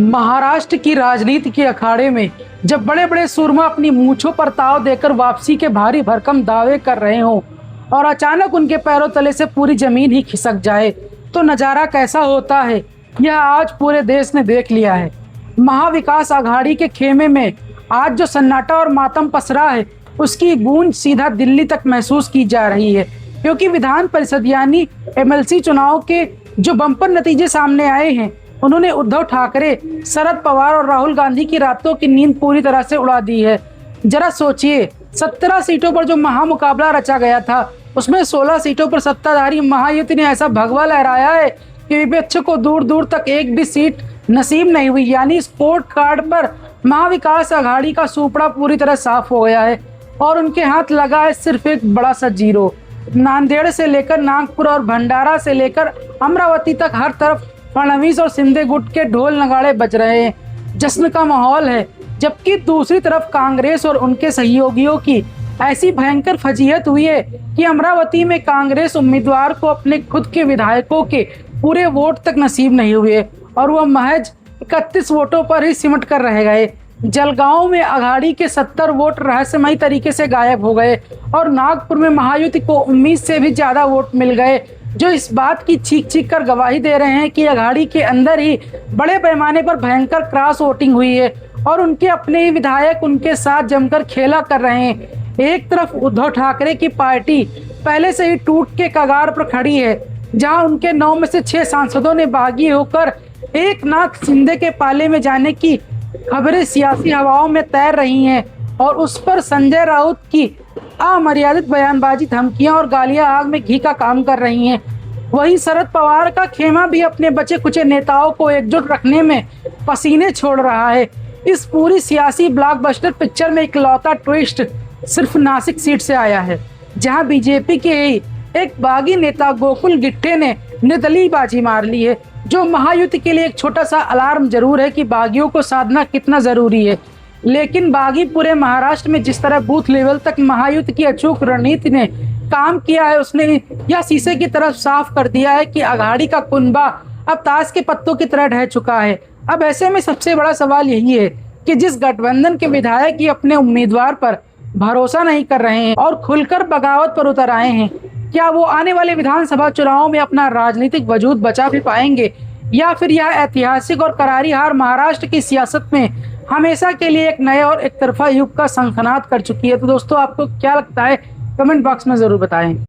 महाराष्ट्र की राजनीति के अखाड़े में जब बड़े बड़े सुरमा अपनी मूंछों पर ताव देकर वापसी के भारी भरकम दावे कर रहे हों और अचानक उनके पैरों तले से पूरी जमीन ही खिसक जाए तो नज़ारा कैसा होता है, यह आज पूरे देश ने देख लिया है। महाविकास आघाड़ी के खेमे में आज जो सन्नाटा और मातम पसरा है, उसकी गूंज सीधा दिल्ली तक महसूस की जा रही है, क्योंकि विधान परिषद यानी एमएलसी चुनाव के जो बम्पर नतीजे सामने आए हैं, उन्होंने उद्धव ठाकरे, शरद पवार और राहुल गांधी की रातों की नींद पूरी तरह से उड़ा दी है। जरा सोचिए, 17 सीटों पर जो महामुकाबला रचा गया था, उसमें 16 सीटों पर सत्ताधारी महायुति ने ऐसा भगवा लहराया है कि विपक्ष को दूर दूर तक एक भी सीट नसीब नहीं हुई। यानी स्कोर कार्ड पर महाविकास आघाड़ी का सुपड़ा पूरी तरह साफ हो गया है और उनके हाथ लगा है सिर्फ एक बड़ा सा जीरो। नांदेड़ से लेकर नागपुर और भंडारा से लेकर अमरावती तक हर तरफ फडणवीस और शिंदे गुट के ढोल नगाड़े बज रहे हैं, जश्न का माहौल है। जबकि दूसरी तरफ कांग्रेस और उनके सहयोगियों की ऐसी भयंकर फजीहत हुई है कि अमरावती में कांग्रेस उम्मीदवार को अपने खुद के विधायकों के पूरे वोट तक नसीब नहीं हुए और वह महज 31 वोटों पर ही सिमट कर रह गए। जलगांव में आघाड़ी के 70 वोट रहस्यमयी तरीके से गायब हो गए और नागपुर में महायुति को उम्मीद से भी ज्यादा वोट मिल गए, जो इस बात की चीख चीख कर गवाही दे रहे हैं कि आघाड़ी के अंदर ही बड़े पैमाने पर भयंकर क्रॉस वोटिंग हुई है और उनके अपने ही विधायक उनके साथ जमकर खेला कर रहे हैं। एक तरफ उद्धव ठाकरे की पार्टी पहले से ही टूट के कगार पर खड़ी है, जहां उनके 9 में से 6 सांसदों ने बागी होकर एकनाथ शिंदे के पाले में जाने की खबरें सियासी हवाओं में तैर रही हैं और उस पर संजय राउत की अमर्यादित बयानबाजी, धमकियां और गालियां आग में घी का काम कर रही हैं। वहीं शरद पवार का खेमा भी अपने बचे कुचे नेताओं को एकजुट रखने में पसीने छोड़ रहा है। इस पूरी सियासी ब्लॉकबस्टर पिक्चर में इकलौता ट्विस्ट सिर्फ नासिक सीट से आया है, जहां बीजेपी के ही एक बागी नेता गोकुल गिट्टे ने निर्दलीय बाजी मार ली है, जो महायुति के लिए एक छोटा सा अलार्म जरूर है कि बागियों को साधना कितना जरूरी है। लेकिन बागी पूरे महाराष्ट्र में जिस तरह बूथ लेवल तक महायुति की अचूक रणनीति ने काम किया है, उसने यह शीशे की तरफ साफ कर दिया है कि आघाड़ी का कुनबा अब ताश के पत्तों की तरह ढह चुका है। अब ऐसे में सबसे बड़ा सवाल यही है कि जिस गठबंधन के विधायक ही अपने उम्मीदवार पर भरोसा नहीं कर रहे हैं और खुलकर बगावत पर उतर आए हैं, क्या वो आने वाले विधानसभा चुनाव में अपना राजनीतिक वजूद बचा भी पाएंगे, या फिर यह ऐतिहासिक और करारी हार महाराष्ट्र की सियासत में हमेशा के लिए एक नए और एक तरफा युग का शंखनाद कर चुकी है। तो दोस्तों, आपको क्या लगता है, कमेंट बॉक्स में जरूर बताएं।